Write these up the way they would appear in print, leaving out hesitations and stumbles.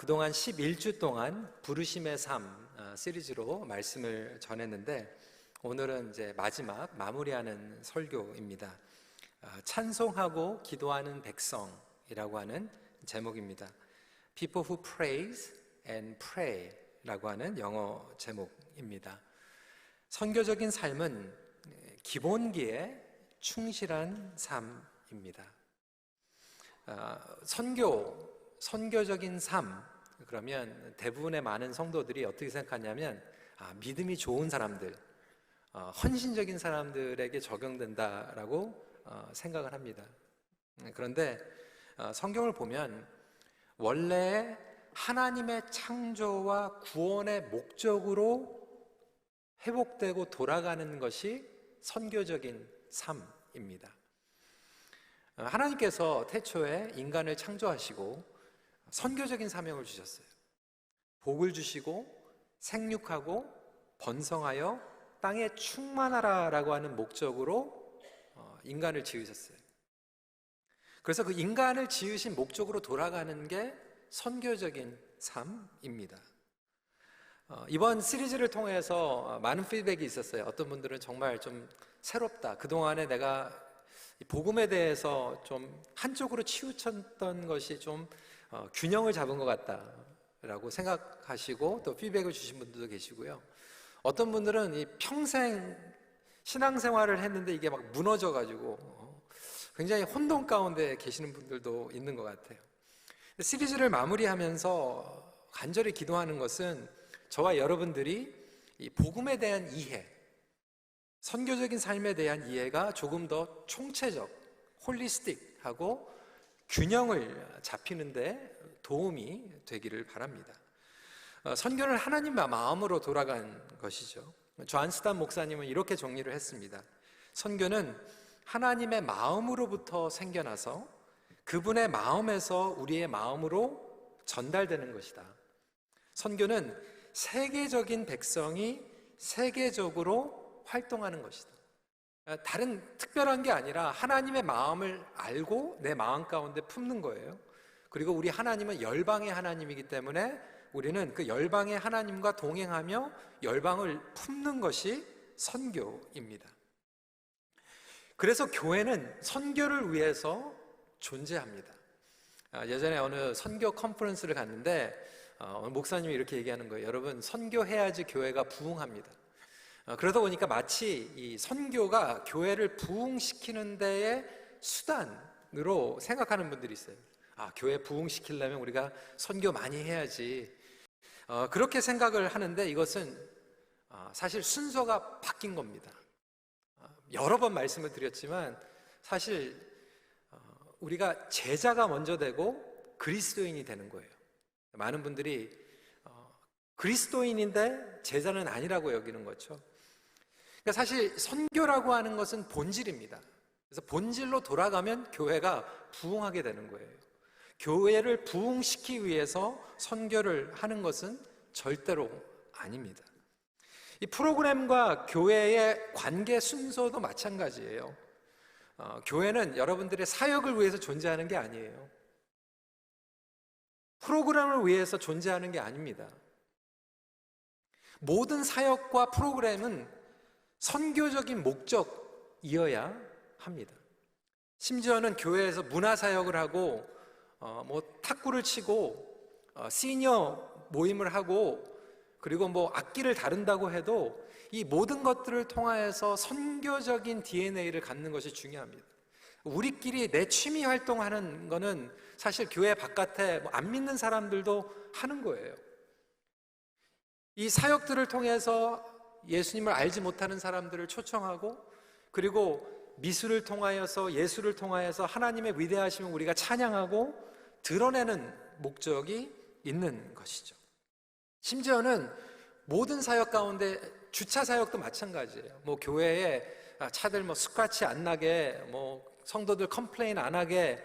그동안 11주 동안 부르심의 삶 시리즈로 말씀을 전했는데, 오늘은 이제 마지막 마무리하는 설교입니다. 찬송하고 기도하는 백성이라고 하는 제목입니다. People who praise and pray 라고 하는 영어 제목입니다. 선교적인 삶은 기본기에 충실한 삶입니다. 선교적인 삶, 그러면 대부분의 많은 성도들이 어떻게 생각하냐면 믿음이 좋은 사람들, 헌신적인 사람들에게 적용된다라고 생각을 합니다. 그런데 성경을 보면 원래 하나님의 창조와 구원의 목적으로 회복되고 돌아가는 것이 선교적인 삶입니다. 하나님께서 태초에 인간을 창조하시고 선교적인 사명을 주셨어요. 복을 주시고 생육하고 번성하여 땅에 충만하라 라고 하는 목적으로 인간을 지으셨어요. 그래서 그 인간을 지으신 목적으로 돌아가는 게 선교적인 삶입니다. 이번 시리즈를 통해서 많은 피드백이 있었어요. 어떤 분들은 정말 좀 새롭다, 그동안에 내가 복음에 대해서 좀 한쪽으로 치우쳤던 것이 좀 균형을 잡은 것 같다라고 생각하시고 또 피드백을 주신 분들도 계시고요. 어떤 분들은 이 평생 신앙생활을 했는데 이게 막 무너져가지고 굉장히 혼돈 가운데 계시는 분들도 있는 것 같아요. 시리즈를 마무리하면서 간절히 기도하는 것은 저와 여러분들이 이 복음에 대한 이해, 선교적인 삶에 대한 이해가 조금 더 총체적, 홀리스틱하고 균형을 잡히는 데 도움이 되기를 바랍니다. 선교는 하나님의 마음으로 돌아간 것이죠. 존 스탄 목사님은 이렇게 정리를 했습니다. 선교는 하나님의 마음으로부터 생겨나서 그분의 마음에서 우리의 마음으로 전달되는 것이다. 선교는 세계적인 백성이 세계적으로 활동하는 것이다. 다른 특별한 게 아니라 하나님의 마음을 알고 내 마음 가운데 품는 거예요. 그리고 우리 하나님은 열방의 하나님이기 때문에 우리는 그 열방의 하나님과 동행하며 열방을 품는 것이 선교입니다. 그래서 교회는 선교를 위해서 존재합니다. 예전에 어느 선교 컨퍼런스를 갔는데 목사님이 이렇게 얘기하는 거예요. 여러분, 선교해야지 교회가 부흥합니다. 그러다 보니까 마치 이 선교가 교회를 부흥시키는 데의 수단으로 생각하는 분들이 있어요. 교회 부흥시키려면 우리가 선교 많이 해야지, 그렇게 생각을 하는데 이것은 사실 순서가 바뀐 겁니다. 여러 번 말씀을 드렸지만 사실 우리가 제자가 먼저 되고 그리스도인이 되는 거예요. 많은 분들이 그리스도인인데 제자는 아니라고 여기는 거죠. 그러니까 사실 선교라고 하는 것은 본질입니다. 그래서 본질로 돌아가면 교회가 부흥하게 되는 거예요. 교회를 부흥시키기 위해서 선교를 하는 것은 절대로 아닙니다. 이 프로그램과 교회의 관계 순서도 마찬가지예요. 교회는 여러분들의 사역을 위해서 존재하는 게 아니에요. 프로그램을 위해서 존재하는 게 아닙니다. 모든 사역과 프로그램은 선교적인 목적이어야 합니다. 심지어는 교회에서 문화사역을 하고 탁구를 치고 시니어 모임을 하고 그리고 악기를 다룬다고 해도 이 모든 것들을 통하여서 선교적인 DNA를 갖는 것이 중요합니다. 우리끼리 내 취미 활동하는 거는 사실 교회 바깥에 안 믿는 사람들도 하는 거예요. 이 사역들을 통해서 예수님을 알지 못하는 사람들을 초청하고, 그리고 미술을 통하여서, 예술을 통하여서 하나님의 위대하심을 우리가 찬양하고 드러내는 목적이 있는 것이죠. 심지어는 모든 사역 가운데 주차 사역도 마찬가지예요. 교회에 차들 스크래치 안 나게, 성도들 컴플레인 안 하게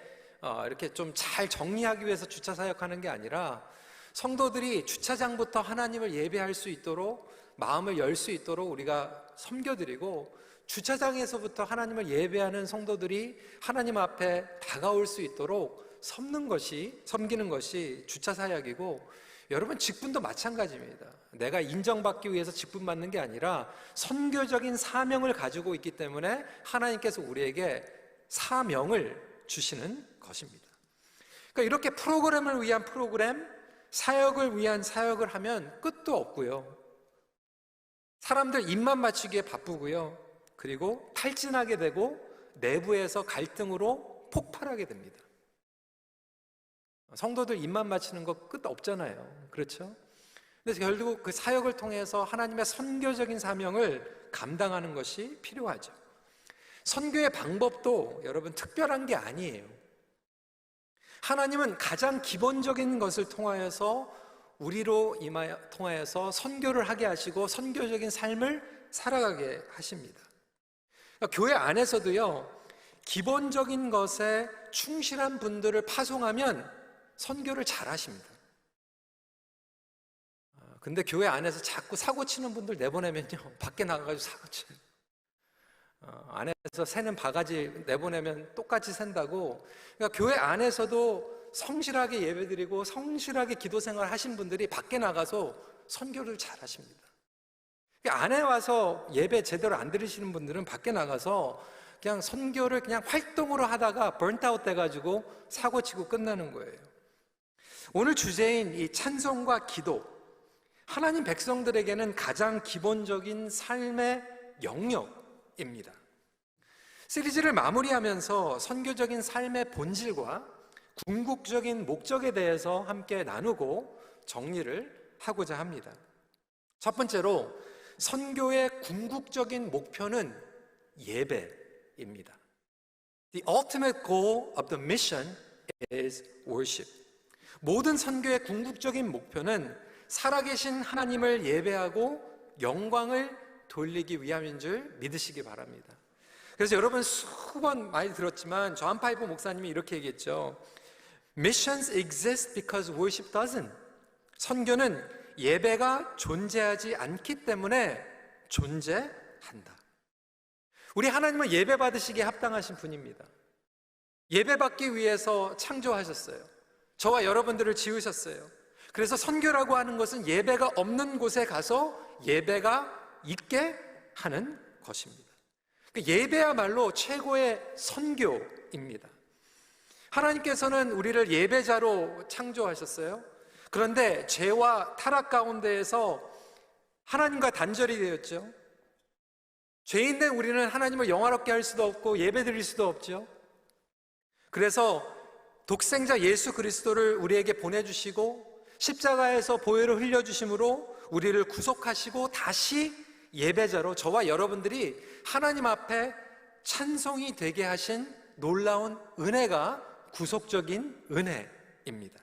이렇게 좀 잘 정리하기 위해서 주차 사역하는 게 아니라, 성도들이 주차장부터 하나님을 예배할 수 있도록, 마음을 열 수 있도록 우리가 섬겨드리고, 주차장에서부터 하나님을 예배하는 성도들이 하나님 앞에 다가올 수 있도록 섬기는 것이 주차 사역이고, 여러분 직분도 마찬가지입니다. 내가 인정받기 위해서 직분 받는 게 아니라 선교적인 사명을 가지고 있기 때문에 하나님께서 우리에게 사명을 주시는 것입니다. 그러니까 이렇게 프로그램을 위한 프로그램, 사역을 위한 사역을 하면 끝도 없고요. 사람들 입만 맞추기에 바쁘고요. 그리고 탈진하게 되고 내부에서 갈등으로 폭발하게 됩니다. 성도들 입만 맞추는 거 끝 없잖아요. 그렇죠? 그래서 결국 그 사역을 통해서 하나님의 선교적인 사명을 감당하는 것이 필요하죠. 선교의 방법도 여러분 특별한 게 아니에요. 하나님은 가장 기본적인 것을 통하여서 우리로 통하여서 선교를 하게 하시고 선교적인 삶을 살아가게 하십니다. 그러니까 교회 안에서도요, 기본적인 것에 충실한 분들을 파송하면 선교를 잘 하십니다. 근데 교회 안에서 자꾸 사고 치는 분들 내보내면요, 밖에 나가가지고 사고 쳐요. 안에서 새는 바가지 내보내면 똑같이 샌다고. 그러니까 교회 안에서도 성실하게 예배드리고 성실하게 기도 생활 하신 분들이 밖에 나가서 선교를 잘 하십니다. 안에 와서 예배 제대로 안 드리시는 분들은 밖에 나가서 그냥 선교를 그냥 활동으로 하다가 번트아웃 돼가지고 사고치고 끝나는 거예요. 오늘 주제인 이 찬송과 기도, 하나님 백성들에게는 가장 기본적인 삶의 영역입니다. 시리즈를 마무리하면서 선교적인 삶의 본질과 궁극적인 목적에 대해서 함께 나누고 정리를 하고자 합니다. 첫 번째로, 선교의 궁극적인 목표는 예배입니다. The ultimate goal of the mission is worship. 모든 선교의 궁극적인 목표는 살아계신 하나님을 예배하고 영광을 돌리기 위함인 줄 믿으시기 바랍니다. 그래서 여러분 수번 많이 들었지만 존 파이프 목사님이 이렇게 얘기했죠. Missions exist because worship doesn't. 선교는 예배가 존재하지 않기 때문에 존재한다. 우리 하나님은 예배 받으시기에 합당하신 분입니다. 예배 받기 위해서 창조하셨어요. 저와 여러분들을 지으셨어요. 그래서 선교라고 하는 것은 예배가 없는 곳에 가서 예배가 있게 하는 것입니다. 예배야말로 최고의 선교입니다. 하나님께서는 우리를 예배자로 창조하셨어요. 그런데 죄와 타락 가운데에서 하나님과 단절이 되었죠. 죄인된 우리는 하나님을 영화롭게 할 수도 없고 예배드릴 수도 없죠. 그래서 독생자 예수 그리스도를 우리에게 보내주시고 십자가에서 보혈을 흘려주심으로 우리를 구속하시고 다시 예배자로 저와 여러분들이 하나님 앞에 찬송이 되게 하신 놀라운 은혜가 구속적인 은혜입니다.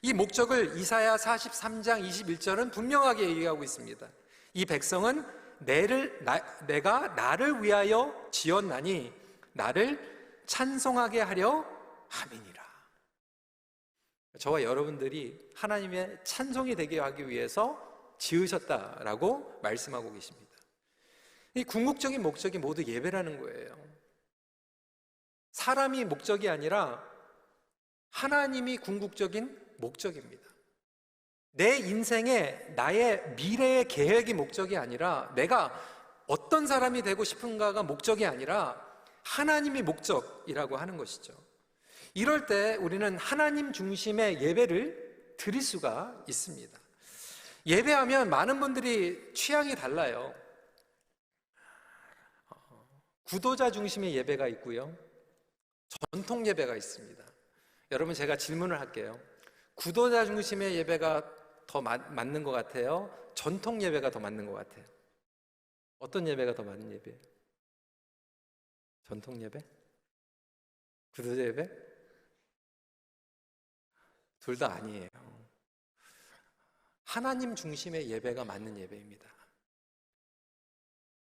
이 목적을 이사야 43장 21절은 분명하게 얘기하고 있습니다. 이 백성은 내가 나를 위하여 지었나니 나를 찬송하게 하려 함이니라. 저와 여러분들이 하나님의 찬송이 되게 하기 위해서 지으셨다라고 말씀하고 계십니다. 이 궁극적인 목적이 모두 예배라는 거예요. 사람이 목적이 아니라 하나님이 궁극적인 목적입니다. 내 인생에 나의 미래의 계획이 목적이 아니라 내가 어떤 사람이 되고 싶은가가 목적이 아니라 하나님이 목적이라고 하는 것이죠. 이럴 때 우리는 하나님 중심의 예배를 드릴 수가 있습니다. 예배하면 많은 분들이 취향이 달라요. 구도자 중심의 예배가 있고요, 전통 예배가 있습니다. 여러분, 제가 질문을 할게요. 구도자 중심의 예배가 더 맞는 것 같아요? 전통 예배가 더 맞는 것 같아요? 어떤 예배가 더 맞는 예배예요? 전통 예배? 구도자 예배? 둘 다 아니에요. 하나님 중심의 예배가 맞는 예배입니다.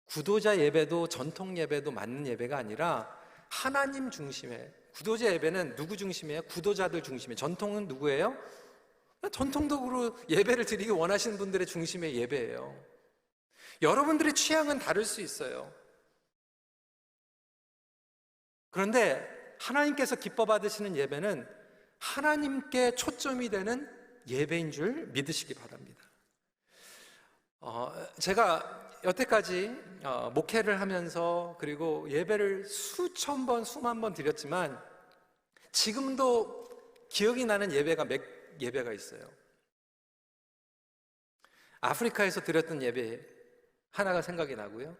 구도자 예배도 전통 예배도 맞는 예배가 아니라 하나님 중심의, 구도자 예배는 누구 중심이에요? 구도자들 중심이에요. 전통은 누구예요? 전통적으로 예배를 드리기 원하시는 분들의 중심의 예배예요. 여러분들의 취향은 다를 수 있어요. 그런데 하나님께서 기뻐 받으시는 예배는 하나님께 초점이 되는 예배인 줄 믿으시기 바랍니다. 제가 여태까지 목회를 하면서 그리고 예배를 수천 번, 수만 번 드렸지만 지금도 기억이 나는 예배가 몇 예배가 있어요. 아프리카에서 드렸던 예배 하나가 생각이 나고요.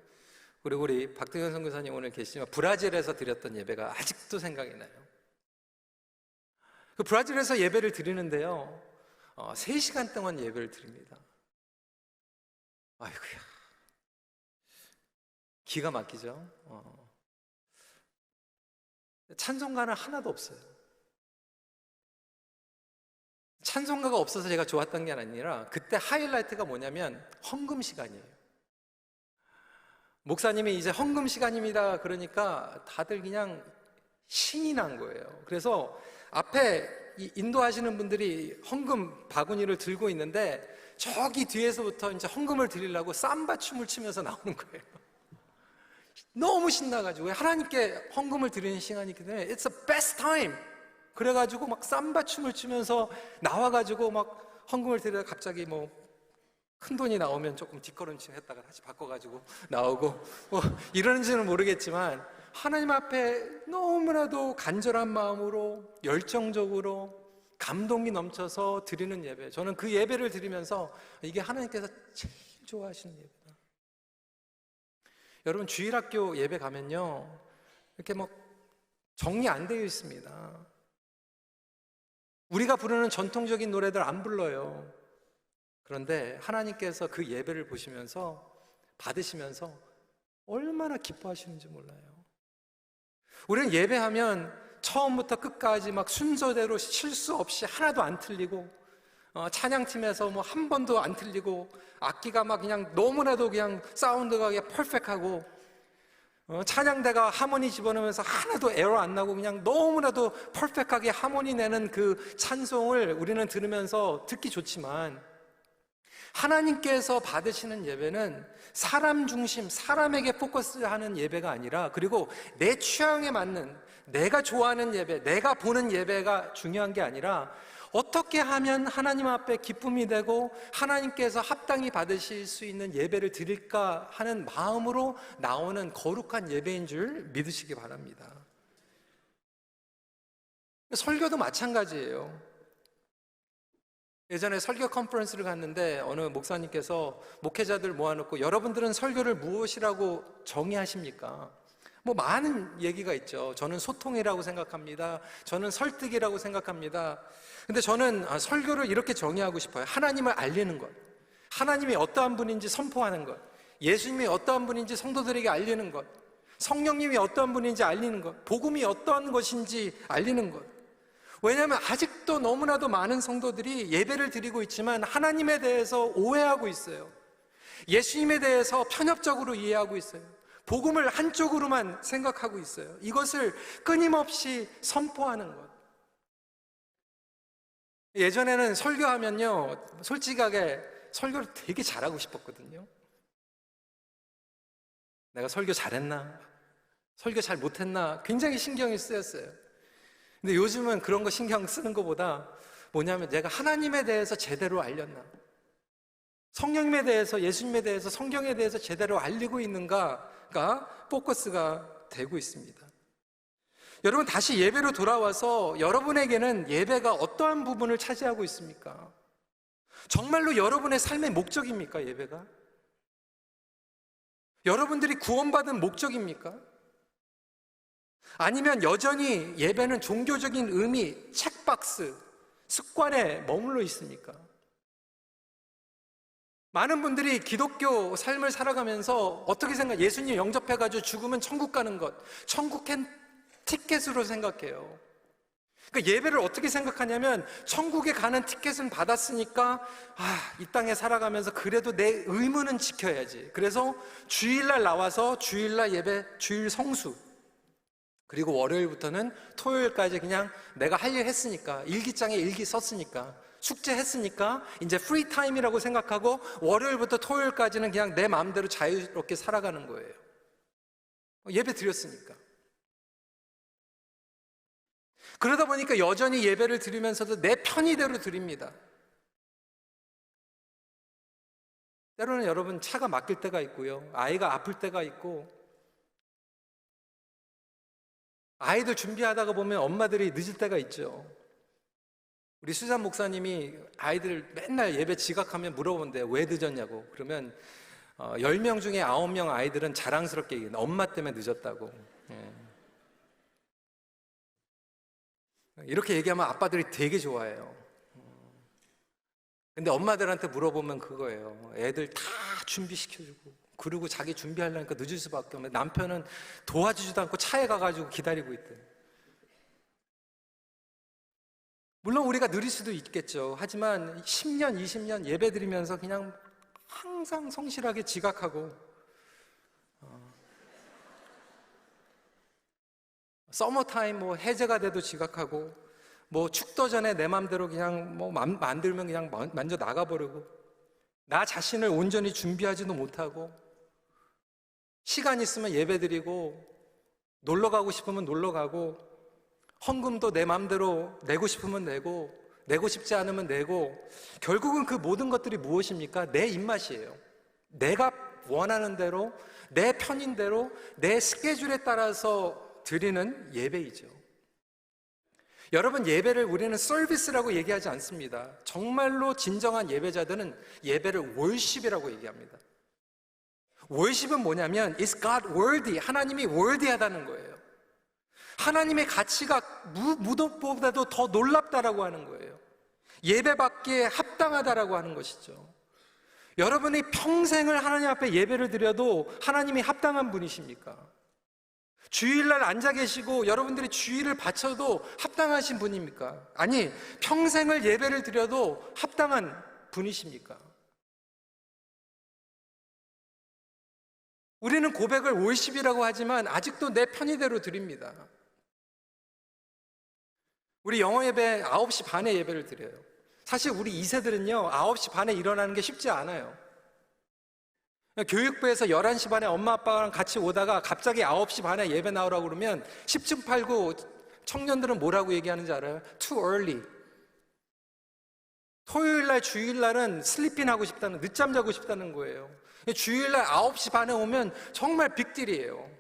그리고 우리 박동현 선교사님 오늘 계시지만 브라질에서 드렸던 예배가 아직도 생각이 나요. 그 브라질에서 예배를 드리는데요, 3시간 동안 예배를 드립니다. 아이고야, 기가 막히죠. 찬송가는 하나도 없어요. 찬송가가 없어서 제가 좋았던 게 아니라 그때 하이라이트가 뭐냐면 헌금 시간이에요. 목사님이 이제 헌금 시간입니다 그러니까 다들 그냥 신이 난 거예요. 그래서 앞에 인도하시는 분들이 헌금 바구니를 들고 있는데 저기 뒤에서부터 이제 헌금을 드리려고 삼바 춤을 추면서 나오는 거예요. 너무 신나가지고, 하나님께 헌금을 드리는 시간이기 때문에 It's the best time. 그래가지고 막 삼바 춤을 추면서 나와가지고 막 헌금을 드리다가 갑자기 뭐 큰 돈이 나오면 조금 뒷걸음질 했다가 다시 바꿔가지고 나오고 뭐 이러는지는 모르겠지만 하나님 앞에 너무나도 간절한 마음으로 열정적으로 감동이 넘쳐서 드리는 예배, 저는 그 예배를 드리면서 이게 하나님께서 제일 좋아하시는 예배다. 여러분, 주일학교 예배 가면요 이렇게 막 정리 안 되어 있습니다. 우리가 부르는 전통적인 노래들 안 불러요. 그런데 하나님께서 그 예배를 보시면서 받으시면서 얼마나 기뻐하시는지 몰라요. 우리는 예배하면 처음부터 끝까지 막 순서대로 실수 없이 하나도 안 틀리고, 찬양팀에서 뭐 한 번도 안 틀리고, 악기가 막 그냥 너무나도 그냥 사운드가 그냥 퍼펙트하고, 찬양대가 하모니 집어넣으면서 하나도 에러 안 나고 그냥 너무나도 퍼펙트하게 하모니 내는 그 찬송을 우리는 들으면서 듣기 좋지만, 하나님께서 받으시는 예배는 사람 중심, 사람에게 포커스하는 예배가 아니라, 그리고 내 취향에 맞는, 내가 좋아하는 예배, 내가 보는 예배가 중요한 게 아니라 어떻게 하면 하나님 앞에 기쁨이 되고 하나님께서 합당히 받으실 수 있는 예배를 드릴까 하는 마음으로 나오는 거룩한 예배인 줄 믿으시기 바랍니다. 설교도 마찬가지예요. 예전에 설교 컨퍼런스를 갔는데 어느 목사님께서 목회자들 모아놓고 여러분들은 설교를 무엇이라고 정의하십니까? 뭐 많은 얘기가 있죠. 저는 소통이라고 생각합니다. 저는 설득이라고 생각합니다. 근데 저는 설교를 이렇게 정의하고 싶어요. 하나님을 알리는 것, 하나님이 어떠한 분인지 선포하는 것, 예수님이 어떠한 분인지 성도들에게 알리는 것, 성령님이 어떠한 분인지 알리는 것, 복음이 어떠한 것인지 알리는 것. 왜냐하면 아직도 너무나도 많은 성도들이 예배를 드리고 있지만 하나님에 대해서 오해하고 있어요. 예수님에 대해서 편협적으로 이해하고 있어요. 복음을 한쪽으로만 생각하고 있어요. 이것을 끊임없이 선포하는 것. 예전에는 설교하면요, 솔직하게 설교를 되게 잘하고 싶었거든요. 내가 설교 잘했나? 설교 잘 못했나? 굉장히 신경이 쓰였어요. 근데 요즘은 그런 거 신경 쓰는 것보다 뭐냐면 내가 하나님에 대해서 제대로 알렸나? 성령님에 대해서, 예수님에 대해서, 성경에 대해서 제대로 알리고 있는가가 포커스가 되고 있습니다. 여러분, 다시 예배로 돌아와서 여러분에게는 예배가 어떠한 부분을 차지하고 있습니까? 정말로 여러분의 삶의 목적입니까, 예배가? 여러분들이 구원받은 목적입니까? 아니면 여전히 예배는 종교적인 의미, 체크박스, 습관에 머물러 있습니까? 많은 분들이 기독교 삶을 살아가면서 어떻게 생각해요? 예수님 영접해가지고 죽으면 천국 가는 것, 천국 티켓으로 생각해요. 그러니까 예배를 어떻게 생각하냐면 천국에 가는 티켓은 받았으니까 이 땅에 살아가면서 그래도 내 의무는 지켜야지. 그래서 주일날 나와서 주일날 예배, 주일 성수, 그리고 월요일부터는 토요일까지 그냥 내가 할 일 했으니까, 일기장에 일기 썼으니까, 숙제했으니까 이제 프리타임이라고 생각하고 월요일부터 토요일까지는 그냥 내 마음대로 자유롭게 살아가는 거예요. 예배 드렸으니까. 그러다 보니까 여전히 예배를 드리면서도 내 편의대로 드립니다. 때로는 여러분 차가 막힐 때가 있고요, 아이가 아플 때가 있고, 아이들 준비하다가 보면 엄마들이 늦을 때가 있죠. 우리 수산 목사님이 아이들 맨날 예배 지각하면 물어본대요. 왜 늦었냐고. 그러면 10명 중에 9명 아이들은 자랑스럽게 얘기해요. 엄마 때문에 늦었다고. 이렇게 얘기하면 아빠들이 되게 좋아해요. 근데 엄마들한테 물어보면 그거예요. 애들 다 준비시켜주고, 그리고 자기 준비하려니까 늦을 수밖에 없는, 남편은 도와주지도 않고 차에 가가지고 기다리고 있대. 물론 우리가 느릴 수도 있겠죠. 하지만 10년, 20년 예배 드리면서 그냥 항상 성실하게 지각하고, 서머타임 해제가 돼도 지각하고, 축도 전에 내 맘대로 그냥 만들면 그냥 먼저 나가버리고, 나 자신을 온전히 준비하지도 못하고, 시간 있으면 예배 드리고, 놀러 가고 싶으면 놀러 가고, 헌금도 내 맘대로 내고 싶으면 내고, 내고 싶지 않으면 내고, 결국은 그 모든 것들이 무엇입니까? 내 입맛이에요. 내가 원하는 대로, 내 편인 대로, 내 스케줄에 따라서 드리는 예배이죠. 여러분, 예배를 우리는 서비스라고 얘기하지 않습니다. 정말로 진정한 예배자들은 예배를 월십이라고 얘기합니다. 월십은 뭐냐면 Is God worthy? 하나님이 worthy하다는 거예요. 하나님의 가치가 무엇보다도 더 놀랍다라고 하는 거예요. 예배받기에 합당하다라고 하는 것이죠. 여러분이 평생을 하나님 앞에 예배를 드려도 하나님이 합당한 분이십니까? 주일날 앉아 계시고 여러분들이 주일을 바쳐도 합당하신 분입니까? 아니, 평생을 예배를 드려도 합당한 분이십니까? 우리는 고백을 월십이라고 하지만 아직도 내 편의대로 드립니다. 우리 영어 예배 9시 반에 예배를 드려요. 사실 우리 2세들은요 9시 반에 일어나는 게 쉽지 않아요. 교육부에서 11시 반에 엄마 아빠랑 같이 오다가 갑자기 9시 반에 예배 나오라고 그러면 10층 팔고 청년들은 뭐라고 얘기하는지 알아요? Too early. 토요일날 주일날은 슬리핑 하고 싶다는, 늦잠 자고 싶다는 거예요. 주일날 9시 반에 오면 정말 빅딜이에요.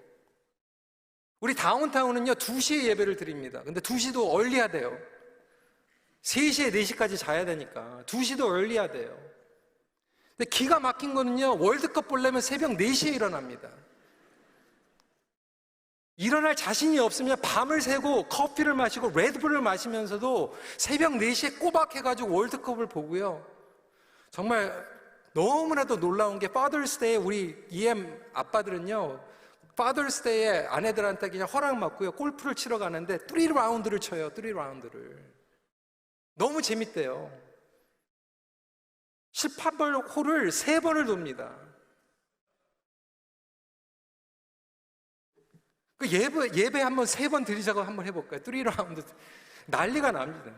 우리 다운타운은요 2시에 예배를 드립니다. 근데 2시도 얼리하대요. 3시에 4시까지 자야 되니까 2시도 얼리하대요. 근데 기가 막힌 거는요, 월드컵 보려면 새벽 4시에 일어납니다. 일어날 자신이 없으면 밤을 새고 커피를 마시고 레드불을 마시면서도 새벽 4시에 꼬박 해가지고 월드컵을 보고요. 정말 너무나도 놀라운 게 Father's Day에 우리 EM 아빠들은요, Father's Day에 아내들한테 그냥 허락 받고요, 골프를 치러 가는데 3라운드를 쳐요. 3라운드를. 너무 재밌대요. 18번 홀을 3번을 돕니다. 그 예배 한번 3번 드리자고 한번 해볼까요? 3라운드. 난리가 납니다.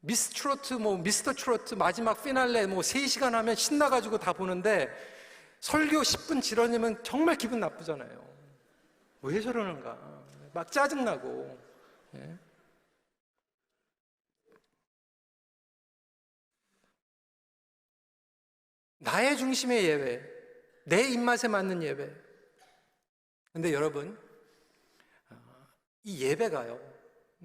미스 트로트, 미스터 트로트 마지막 피날레 3시간 하면 신나가지고 다 보는데 설교 10분 지연이면 정말 기분 나쁘잖아요. 왜 저러는가? 막 짜증나고. 예? 나의 중심의 예배, 내 입맛에 맞는 예배. 근데 여러분, 이 예배가요,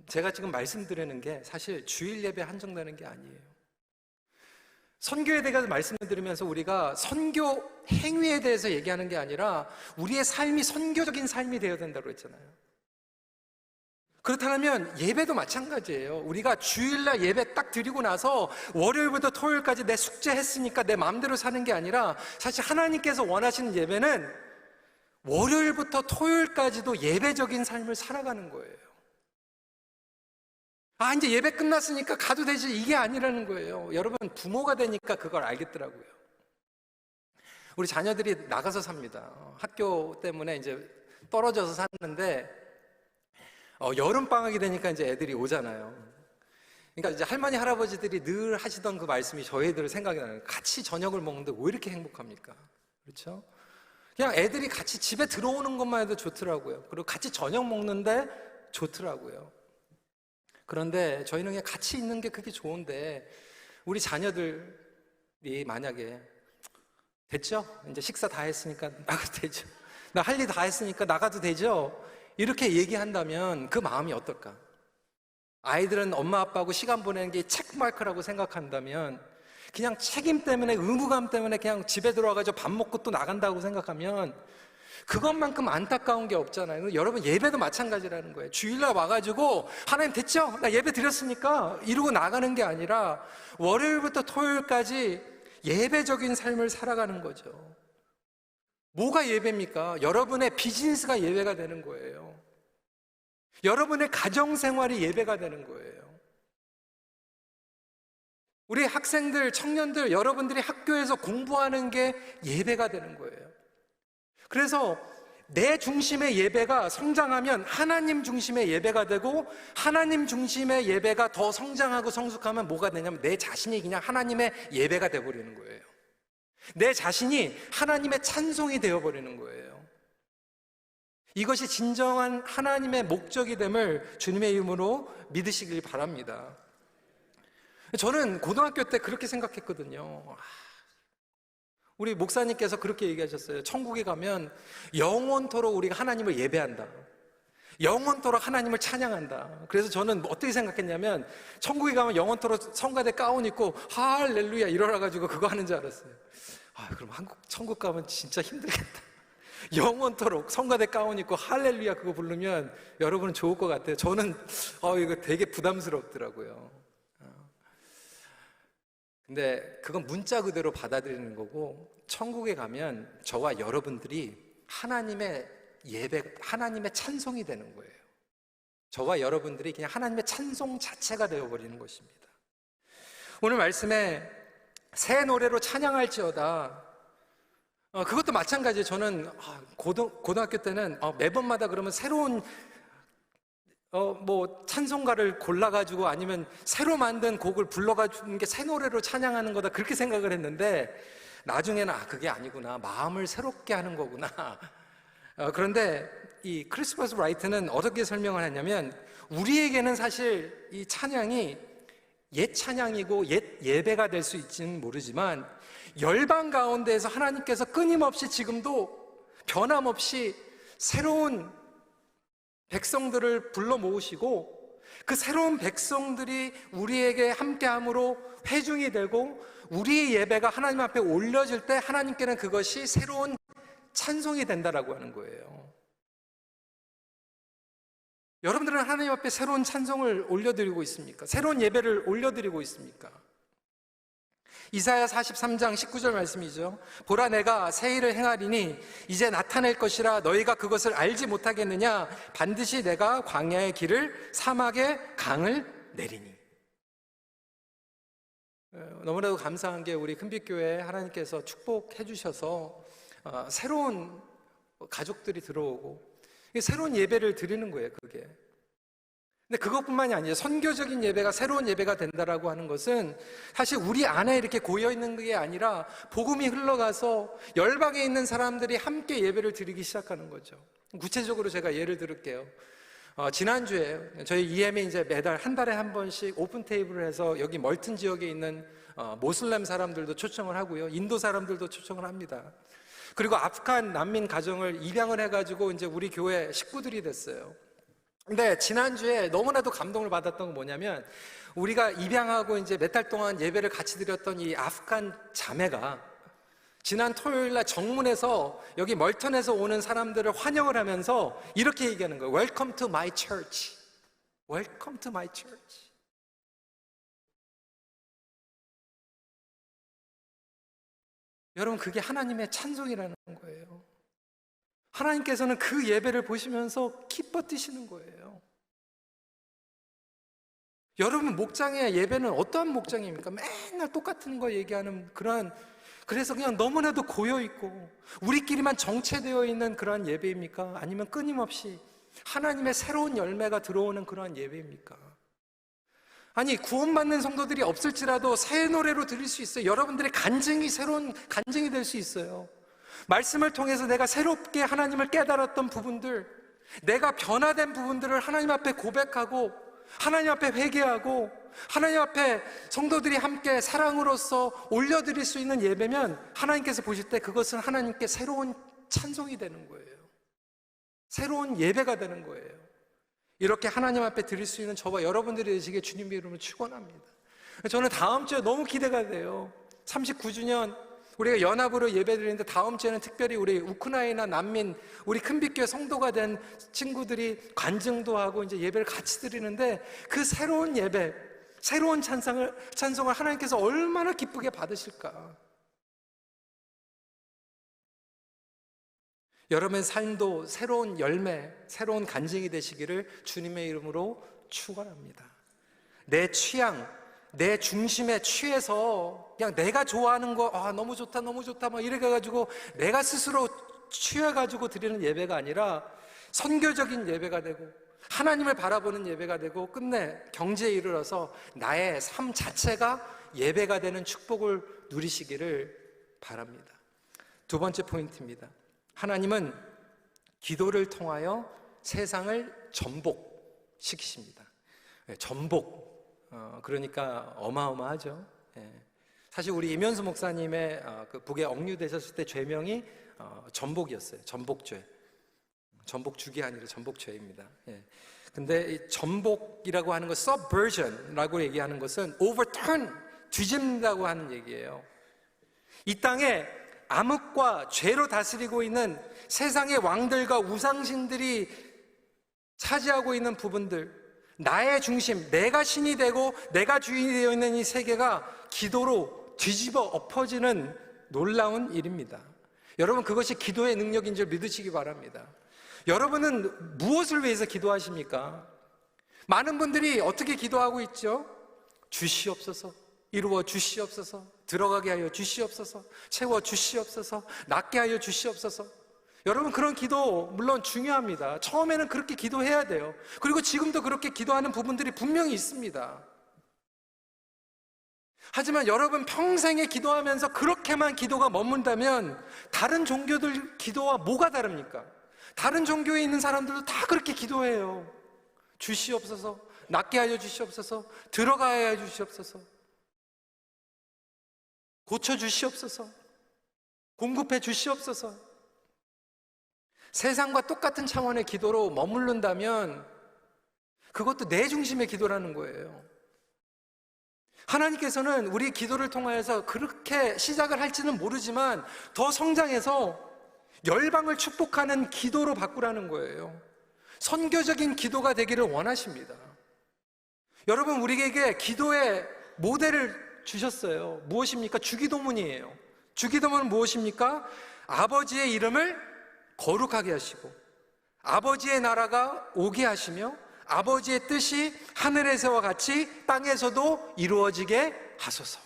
제가 지금 말씀드리는 게 사실 주일 예배 한정되는 게 아니에요. 선교에 대해서 말씀을 드리면서 우리가 선교 행위에 대해서 얘기하는 게 아니라 우리의 삶이 선교적인 삶이 되어야 된다고 했잖아요. 그렇다면 예배도 마찬가지예요. 우리가 주일날 예배 딱 드리고 나서 월요일부터 토요일까지 내 숙제 했으니까 내 마음대로 사는 게 아니라 사실 하나님께서 원하시는 예배는 월요일부터 토요일까지도 예배적인 삶을 살아가는 거예요. 이제 예배 끝났으니까 가도 되지, 이게 아니라는 거예요. 여러분, 부모가 되니까 그걸 알겠더라고요. 우리 자녀들이 나가서 삽니다. 학교 때문에 이제 떨어져서 사는데 여름방학이 되니까 이제 애들이 오잖아요. 그러니까 이제 할머니, 할아버지들이 늘 하시던 그 말씀이 저희들 생각이 나요. 같이 저녁을 먹는데 왜 이렇게 행복합니까? 그렇죠? 그냥 애들이 같이 집에 들어오는 것만 해도 좋더라고요. 그리고 같이 저녁 먹는데 좋더라고요. 그런데 저희는 그냥 같이 있는 게 그게 좋은데 우리 자녀들이 만약에 됐죠? 이제 식사 다 했으니까 나가도 되죠? 나 할 일 다 했으니까 나가도 되죠? 이렇게 얘기한다면 그 마음이 어떨까? 아이들은 엄마 아빠하고 시간 보내는 게 체크마크라고 생각한다면, 그냥 책임 때문에, 의무감 때문에 그냥 집에 들어와가지고 밥 먹고 또 나간다고 생각하면 그것만큼 안타까운 게 없잖아요. 여러분, 예배도 마찬가지라는 거예요. 주일날 와가지고 하나님 됐죠? 나 예배 드렸으니까 이러고 나가는 게 아니라 월요일부터 토요일까지 예배적인 삶을 살아가는 거죠. 뭐가 예배입니까? 여러분의 비즈니스가 예배가 되는 거예요. 여러분의 가정생활이 예배가 되는 거예요. 우리 학생들, 청년들, 여러분들이 학교에서 공부하는 게 예배가 되는 거예요. 그래서 내 중심의 예배가 성장하면 하나님 중심의 예배가 되고, 하나님 중심의 예배가 더 성장하고 성숙하면 뭐가 되냐면 내 자신이 그냥 하나님의 예배가 되어버리는 거예요. 내 자신이 하나님의 찬송이 되어버리는 거예요. 이것이 진정한 하나님의 목적이 됨을 주님의 이름으로 믿으시길 바랍니다. 저는 고등학교 때 그렇게 생각했거든요. 우리 목사님께서 그렇게 얘기하셨어요. 천국에 가면 영원토록 우리가 하나님을 예배한다, 영원토록 하나님을 찬양한다. 그래서 저는 어떻게 생각했냐면 천국에 가면 영원토록 성가대 가운 입고 할렐루야 이러라가지고 그거 하는 줄 알았어요. 그럼 천국 가면 진짜 힘들겠다. 영원토록 성가대 가운 입고 할렐루야 그거 부르면 여러분은 좋을 것 같아요. 저는 이거 되게 부담스럽더라고요. 근데 그건 문자 그대로 받아들이는 거고, 천국에 가면 저와 여러분들이 하나님의 예배, 하나님의 찬송이 되는 거예요. 저와 여러분들이 그냥 하나님의 찬송 자체가 되어버리는 것입니다. 오늘 말씀에 새 노래로 찬양할지어다, 그것도 마찬가지예요. 저는 고등학교 때는 매번마다 그러면 새로운 찬송가를 골라가지고 아니면 새로 만든 곡을 불러가지고 새 노래로 찬양하는 거다, 그렇게 생각을 했는데 나중에는 그게 아니구나, 마음을 새롭게 하는 거구나. 그런데 이 크리스퍼스 라이트는 어떻게 설명을 했냐면, 우리에게는 사실 이 찬양이 옛 찬양이고 옛 예배가 될 수 있지는 모르지만 열방 가운데에서 하나님께서 끊임없이 지금도 변함없이 새로운 백성들을 불러 모으시고, 그 새로운 백성들이 우리에게 함께함으로 회중이 되고 우리의 예배가 하나님 앞에 올려질 때 하나님께는 그것이 새로운 찬송이 된다라고 하는 거예요. 여러분들은 하나님 앞에 새로운 찬송을 올려드리고 있습니까? 새로운 예배를 올려드리고 있습니까? 이사야 43장 19절 말씀이죠. 보라, 내가 새 일을 행하리니 이제 나타낼 것이라 너희가 그것을 알지 못하겠느냐? 반드시 내가 광야의 길을, 사막의 강을 내리니. 너무나도 감사한 게 우리 큰빛교회 하나님께서 축복해 주셔서 새로운 가족들이 들어오고 새로운 예배를 드리는 거예요, 그게. 근데 그것뿐만이 아니에요. 선교적인 예배가 새로운 예배가 된다라고 하는 것은 사실 우리 안에 이렇게 고여 있는 게 아니라 복음이 흘러가서 열방에 있는 사람들이 함께 예배를 드리기 시작하는 거죠. 구체적으로 제가 예를 들을게요. 지난주에 저희 EM이 이제 매달 한 달에 한 번씩 오픈 테이블을 해서 여기 멀튼 지역에 있는 모슬렘 사람들도 초청을 하고요, 인도 사람들도 초청을 합니다. 그리고 아프간 난민 가정을 입양을 해가지고 이제 우리 교회 식구들이 됐어요. 근데 지난주에 너무나도 감동을 받았던 건 뭐냐면, 우리가 입양하고 이제 몇 달 동안 예배를 같이 드렸던 이 아프간 자매가 지난 토요일 날 정문에서 여기 멀턴에서 오는 사람들을 환영을 하면서 이렇게 얘기하는 거예요. Welcome to my church. Welcome to my church. 여러분, 그게 하나님의 찬송이라는 거예요. 하나님께서는 그 예배를 보시면서 기뻐 뛰시는 거예요. 여러분, 목장의 예배는 어떠한 목장입니까? 맨날 똑같은 거 얘기하는 그래서 그냥 너무나도 고여있고 우리끼리만 정체되어 있는 그러한 예배입니까? 아니면 끊임없이 하나님의 새로운 열매가 들어오는 그러한 예배입니까? 아니, 구원받는 성도들이 없을지라도 새 노래로 들릴 수 있어요. 여러분들의 간증이 새로운 간증이 될 수 있어요. 말씀을 통해서 내가 새롭게 하나님을 깨달았던 부분들, 내가 변화된 부분들을 하나님 앞에 고백하고 하나님 앞에 회개하고 하나님 앞에 성도들이 함께 사랑으로서 올려드릴 수 있는 예배면 하나님께서 보실 때 그것은 하나님께 새로운 찬송이 되는 거예요. 새로운 예배가 되는 거예요. 이렇게 하나님 앞에 드릴 수 있는 저와 여러분들이 되시기에 주님의 이름으로 축원합니다. 저는 다음 주에 너무 기대가 돼요. 39주년 우리가 연합으로 예배드리는데 다음 주에는 특별히 우리 우크라이나 난민, 우리 큰빛교회 성도가 된 친구들이 간증도 하고 이제 예배를 같이 드리는데 그 새로운 예배, 새로운 찬송을 하나님께서 얼마나 기쁘게 받으실까. 여러분의 삶도 새로운 열매, 새로운 간증이 되시기를 주님의 이름으로 축원합니다. 내 취향, 내 중심에 취해서 그냥 내가 좋아하는 거 너무 좋다 너무 좋다 막 이렇게 해가지고 내가 스스로 취해가지고 드리는 예배가 아니라 선교적인 예배가 되고 하나님을 바라보는 예배가 되고 끝내 경지에 이르러서 나의 삶 자체가 예배가 되는 축복을 누리시기를 바랍니다. 두 번째 포인트입니다. 하나님은 기도를 통하여 세상을 전복시키십니다. 전복, 그러니까 어마어마하죠. 사실 우리 이면수 목사님의 그 북에 억류되셨을 때 죄명이 전복이었어요. 전복죄. 전복죽이 아니라 전복죄입니다. 근데 이 전복이라고 하는 것, subversion라고 얘기하는 것은 overturn, 뒤집는다고 하는 얘기예요. 이 땅에 암흑과 죄로 다스리고 있는 세상의 왕들과 우상신들이 차지하고 있는 부분들, 나의 중심, 내가 신이 되고 내가 주인이 되어 있는 이 세계가 기도로 뒤집어 엎어지는 놀라운 일입니다. 여러분, 그것이 기도의 능력인 줄 믿으시기 바랍니다. 여러분은 무엇을 위해서 기도하십니까? 많은 분들이 어떻게 기도하고 있죠? 주시옵소서, 이루어 주시옵소서, 들어가게 하여 주시옵소서, 채워 주시옵소서, 낫게 하여 주시옵소서. 여러분, 그런 기도 물론 중요합니다. 처음에는 그렇게 기도해야 돼요. 그리고 지금도 그렇게 기도하는 부분들이 분명히 있습니다. 하지만 여러분 평생에 기도하면서 그렇게만 기도가 머문다면 다른 종교들 기도와 뭐가 다릅니까? 다른 종교에 있는 사람들도 다 그렇게 기도해요. 주시옵소서, 낫게 하여 주시옵소서, 들어가야 하여 주시옵소서, 고쳐주시옵소서, 공급해 주시옵소서. 세상과 똑같은 차원의 기도로 머무른다면 그것도 내 중심의 기도라는 거예요. 하나님께서는 우리 기도를 통하여서 그렇게 시작을 할지는 모르지만 더 성장해서 열방을 축복하는 기도로 바꾸라는 거예요. 선교적인 기도가 되기를 원하십니다. 여러분, 우리에게 기도의 모델을 주셨어요. 무엇입니까? 주기도문이에요. 주기도문은 무엇입니까? 아버지의 이름을 거룩하게 하시고 아버지의 나라가 오게 하시며 아버지의 뜻이 하늘에서와 같이 땅에서도 이루어지게 하소서.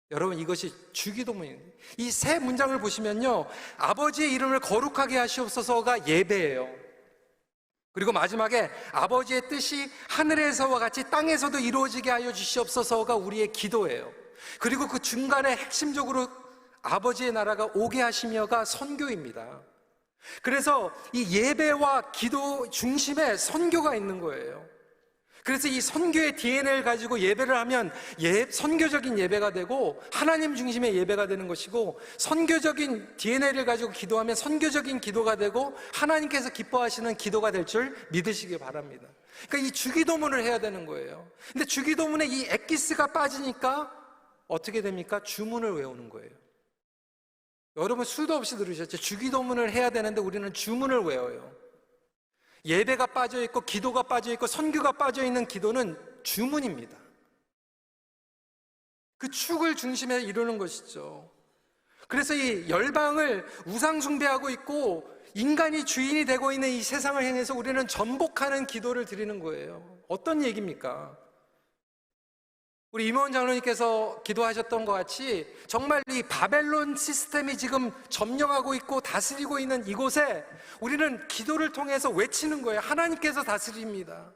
여러분, 이것이 주기도문입니다. 이 세 문장을 보시면요, 아버지의 이름을 거룩하게 하시옵소서가 예배예요. 그리고 마지막에 아버지의 뜻이 하늘에서와 같이 땅에서도 이루어지게 하여 주시옵소서가 우리의 기도예요. 그리고 그 중간에 핵심적으로 아버지의 나라가 오게 하시며가 선교입니다. 그래서 이 예배와 기도 중심에 선교가 있는 거예요. 그래서 이 선교의 DNA를 가지고 예배를 하면 선교적인 예배가 되고 하나님 중심의 예배가 되는 것이고, 선교적인 DNA를 가지고 기도하면 선교적인 기도가 되고 하나님께서 기뻐하시는 기도가 될 줄 믿으시기 바랍니다. 그러니까 이 주기도문을 해야 되는 거예요. 근데 주기도문에 이 엑기스가 빠지니까 어떻게 됩니까? 주문을 외우는 거예요. 여러분 수도 없이 들으셨죠? 주기도문을 해야 되는데 우리는 주문을 외워요. 예배가 빠져있고 기도가 빠져있고 선교가 빠져있는 기도는 주문입니다. 그 축을 중심에 이루는 것이죠. 그래서 이 열방을 우상숭배하고 있고 인간이 주인이 되고 있는 이 세상을 향해서 우리는 전복하는 기도를 드리는 거예요. 어떤 얘기입니까? 우리 임원 장로님께서 기도하셨던 것 같이 정말 이 바벨론 시스템이 지금 점령하고 있고 다스리고 있는 이곳에 우리는 기도를 통해서 외치는 거예요. 하나님께서 다스립니다.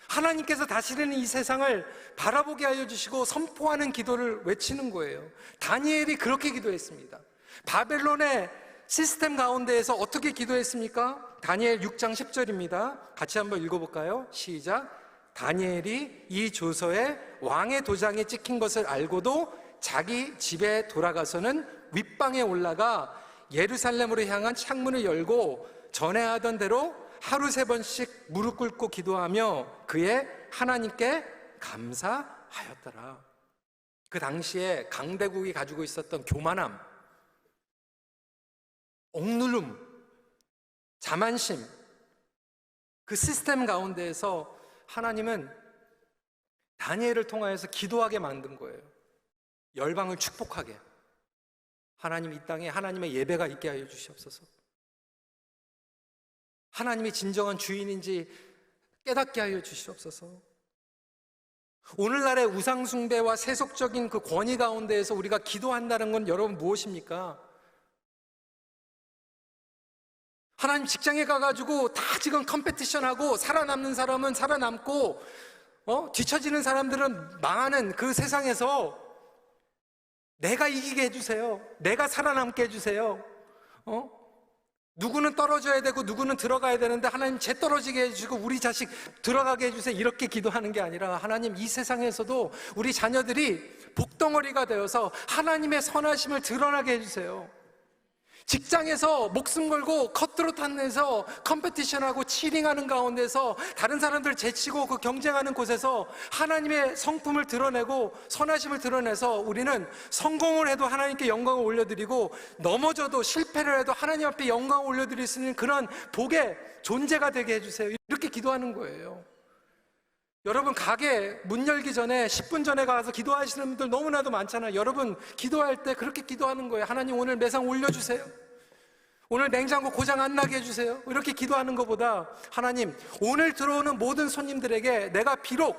하나님께서 다스리는 이 세상을 바라보게 하여 주시고 선포하는 기도를 외치는 거예요. 다니엘이 그렇게 기도했습니다. 바벨론의 시스템 가운데에서 어떻게 기도했습니까? 다니엘 6장 10절입니다. 같이 한번 읽어볼까요? 시작. 다니엘이 이 조서에 왕의 도장에 찍힌 것을 알고도 자기 집에 돌아가서는 윗방에 올라가 예루살렘으로 향한 창문을 열고 전에 하던 대로 하루 3번씩 무릎 꿇고 기도하며 그의 하나님께 감사하였더라. 그 당시에 강대국이 가지고 있었던 교만함, 억누름, 자만심, 그 시스템 가운데에서 하나님은 다니엘을 통하여서 기도하게 만든 거예요. 열방을 축복하게. 하나님 이 땅에 하나님의 예배가 있게 하여 주시옵소서. 하나님이 진정한 주인인지 깨닫게 하여 주시옵소서. 오늘날의 우상숭배와 세속적인 그 권위 가운데에서 우리가 기도한다는 건 여러분 무엇입니까? 하나님 직장에 가가지고 다 지금 컴페티션하고 살아남는 사람은 살아남고 뒤처지는 사람들은 망하는 그 세상에서 내가 이기게 해주세요. 내가 살아남게 해주세요. 누구는 떨어져야 되고 누구는 들어가야 되는데 하나님 쟤 떨어지게 해주시고 우리 자식 들어가게 해주세요. 이렇게 기도하는 게 아니라 하나님 이 세상에서도 우리 자녀들이 복덩어리가 되어서 하나님의 선하심을 드러나게 해주세요. 직장에서 목숨 걸고 커트로탄에서 컴페티션하고 치링하는 가운데서 다른 사람들 제치고 그 경쟁하는 곳에서 하나님의 성품을 드러내고 선하심을 드러내서 우리는 성공을 해도 하나님께 영광을 올려드리고 넘어져도 실패를 해도 하나님 앞에 영광을 올려드릴 수 있는 그런 복의 존재가 되게 해주세요. 이렇게 기도하는 거예요. 여러분 가게 문 열기 전에 10분 전에 가서 기도하시는 분들 너무나도 많잖아요. 여러분 기도할 때 그렇게 기도하는 거예요. 하나님 오늘 매상 올려주세요. 오늘 냉장고 고장 안 나게 해주세요. 이렇게 기도하는 것보다 하나님 오늘 들어오는 모든 손님들에게 내가 비록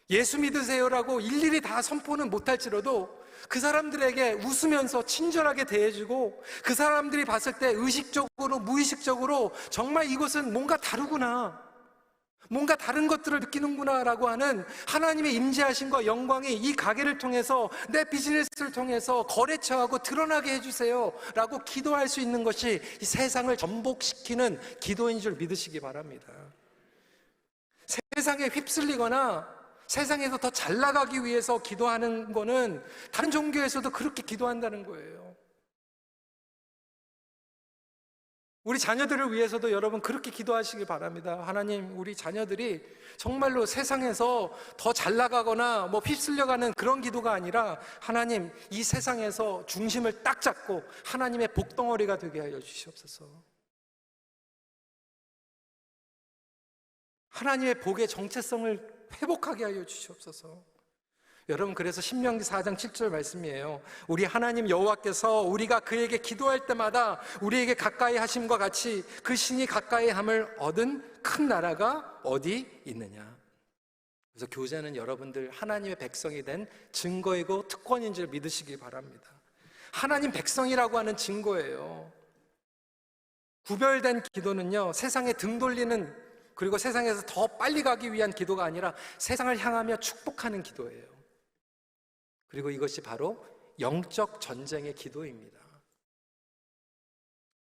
예수 믿으세요라고 일일이 다 선포는 못할지라도 그 사람들에게 웃으면서 친절하게 대해주고 그 사람들이 봤을 때 의식적으로 무의식적으로 정말 이곳은 뭔가 다르구나, 뭔가 다른 것들을 느끼는구나 라고 하는 하나님의 임재하심과 영광이 이 가게를 통해서 내 비즈니스를 통해서 거래처하고 드러나게 해주세요 라고 기도할 수 있는 것이 이 세상을 전복시키는 기도인 줄 믿으시기 바랍니다. 세상에 휩쓸리거나 세상에서 더 잘 나가기 위해서 기도하는 거는 다른 종교에서도 그렇게 기도한다는 거예요. 우리 자녀들을 위해서도 여러분 그렇게 기도하시기 바랍니다. 하나님 우리 자녀들이 정말로 세상에서 더 잘 나가거나 휩쓸려가는 그런 기도가 아니라 하나님 이 세상에서 중심을 딱 잡고 하나님의 복덩어리가 되게 하여 주시옵소서. 하나님의 복의 정체성을 회복하게 하여 주시옵소서. 여러분 그래서 신명기 4장 7절 말씀이에요. 우리 하나님 여호와께서 우리가 그에게 기도할 때마다 우리에게 가까이 하심과 같이 그 신이 가까이 함을 얻은 큰 나라가 어디 있느냐. 그래서 교제는 여러분들 하나님의 백성이 된 증거이고 특권인 줄 믿으시기 바랍니다. 하나님 백성이라고 하는 증거예요. 구별된 기도는요 세상에 등 돌리는 그리고 세상에서 더 빨리 가기 위한 기도가 아니라 세상을 향하며 축복하는 기도예요. 그리고 이것이 바로 영적 전쟁의 기도입니다.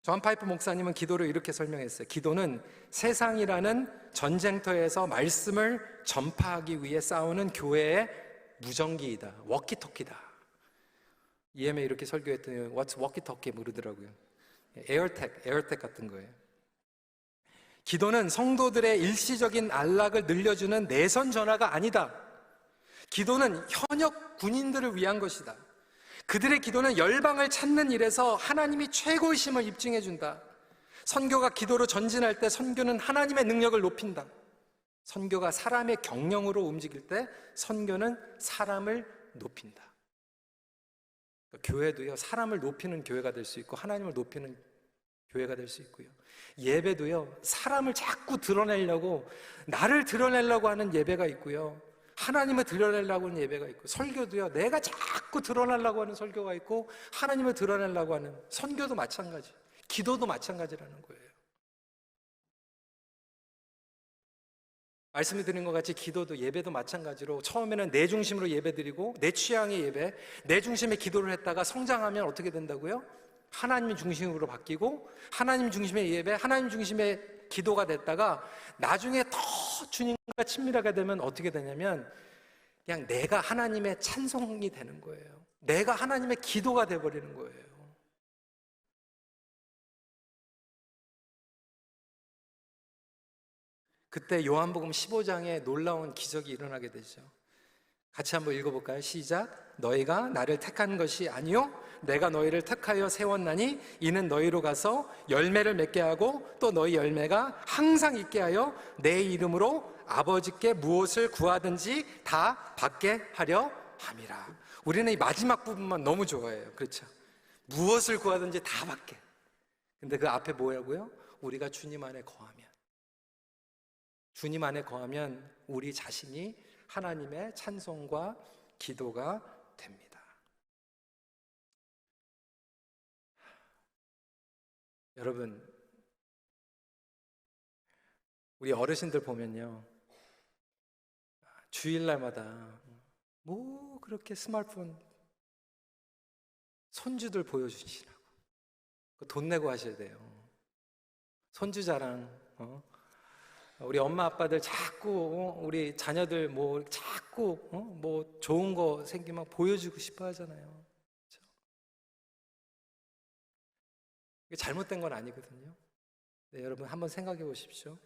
존 파이프 목사님은 기도를 이렇게 설명했어요. 기도는 세상이라는 전쟁터에서 말씀을 전파하기 위해 싸우는 교회의 무전기이다. 워키토키다. EM에 이렇게 설교했더니 What's 워키토키 모르더라고요. 에어텍 같은 거예요. 기도는 성도들의 일시적인 안락을 늘려주는 내선 전화가 아니다. 기도는 현역 군인들을 위한 것이다. 그들의 기도는 열방을 찾는 일에서 하나님이 최고이심을 입증해 준다. 선교가 기도로 전진할 때 선교는 하나님의 능력을 높인다. 선교가 사람의 경영으로 움직일 때 선교는 사람을 높인다. 그러니까 교회도요, 사람을 높이는 교회가 될 수 있고 하나님을 높이는 교회가 될 수 있고요. 예배도요, 사람을 자꾸 드러내려고, 나를 드러내려고 하는 예배가 있고요, 하나님을 드러내려고 하는 예배가 있고, 설교도요, 내가 자꾸 드러내려고 하는 설교가 있고, 하나님을 드러내려고 하는, 선교도 마찬가지, 기도도 마찬가지라는 거예요. 말씀을 드린 것 같이 기도도, 예배도 마찬가지로 처음에는 내 중심으로 예배드리고 내 취향의 예배, 내 중심의 기도를 했다가 성장하면 어떻게 된다고요? 하나님 중심으로 바뀌고 하나님 중심의 예배, 하나님 중심의 기도가 됐다가 나중에 더 주님과 친밀하게 되면 어떻게 되냐면 그냥 내가 하나님의 찬송이 되는 거예요. 내가 하나님의 기도가 돼버리는 거예요. 그때 요한복음 15장에 놀라운 기적이 일어나게 되죠. 같이 한번 읽어볼까요? 시작. 너희가 나를 택한 것이 아니요 내가 너희를 택하여 세웠나니 이는 너희로 가서 열매를 맺게 하고 또 너희 열매가 항상 있게 하여 내 이름으로 아버지께 무엇을 구하든지 다 받게 하려 함이라. 우리는 이 마지막 부분만 너무 좋아해요. 그렇죠? 무엇을 구하든지 다 받게. 근데 그 앞에 뭐라고요? 우리가 주님 안에 거하면, 주님 안에 거하면 우리 자신이 하나님의 찬송과 기도가 됩니다. 여러분, 우리 어르신들 보면요, 주일날마다 뭐 그렇게 스마트폰 손주들 보여주시라고 돈 내고 하셔야 돼요. 손주 자랑. 우리 엄마 아빠들 자꾸 우리 자녀들 뭐 자꾸 뭐 좋은 거 생기면 보여주고 싶어 하잖아요. 그렇죠? 이게 잘못된 건 아니거든요. 네, 여러분 한번 생각해 보십시오.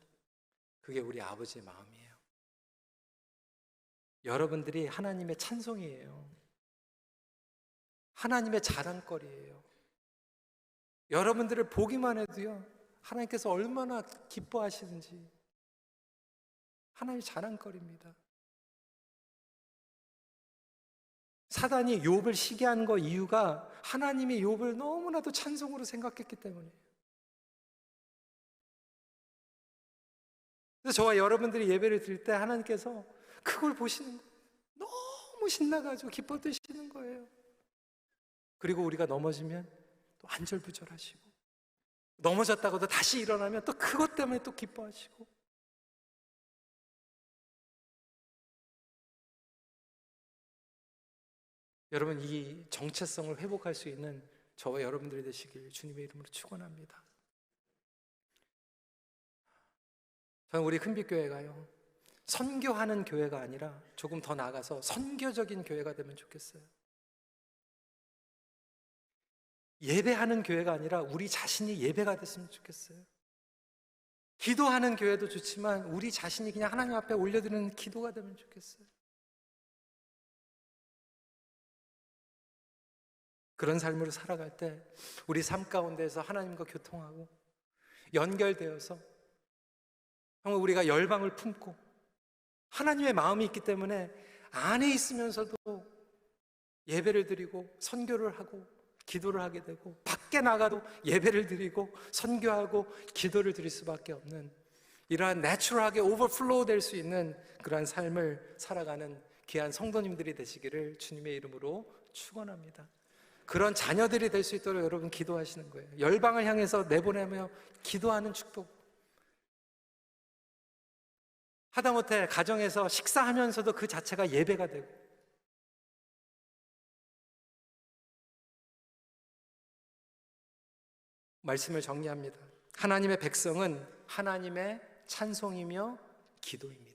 그게 우리 아버지의 마음이에요. 여러분들이 하나님의 찬송이에요. 하나님의 자랑거리예요. 여러분들을 보기만 해도요, 하나님께서 얼마나 기뻐하시는지 하나님의 자랑거리입니다. 사단이 욥을 시기한 거 이유가 하나님이 욥을 너무나도 찬송으로 생각했기 때문이에요. 그래서 저와 여러분들이 예배를 드릴 때 하나님께서 그걸 보시는 거예요. 너무 신나가지고 기뻐드시는 거예요. 그리고 우리가 넘어지면 또 안절부절하시고, 넘어졌다고도 다시 일어나면 또 그것 때문에 또 기뻐하시고. 여러분, 이 정체성을 회복할 수 있는 저와 여러분들이 되시길 주님의 이름으로 축원합니다. 저는 우리 큰빛교회가요, 선교하는 교회가 아니라 조금 더 나아가서 선교적인 교회가 되면 좋겠어요. 예배하는 교회가 아니라 우리 자신이 예배가 됐으면 좋겠어요. 기도하는 교회도 좋지만 우리 자신이 그냥 하나님 앞에 올려드리는 기도가 되면 좋겠어요. 그런 삶으로 살아갈 때 우리 삶 가운데서 하나님과 교통하고 연결되어서 정말 우리가 열방을 품고 하나님의 마음이 있기 때문에 안에 있으면서도 예배를 드리고 선교를 하고 기도를 하게 되고, 밖에 나가도 예배를 드리고 선교하고 기도를 드릴 수밖에 없는, 이러한 내추럴하게 오버플로우 될 수 있는 그러한 삶을 살아가는 귀한 성도님들이 되시기를 주님의 이름으로 축원합니다. 그런 자녀들이 될 수 있도록 여러분 기도하시는 거예요. 열방을 향해서 내보내며 기도하는 축복. 하다못해 가정에서 식사하면서도 그 자체가 예배가 되고, 말씀을 정리합니다. 하나님의 백성은 하나님의 찬송이며 기도입니다.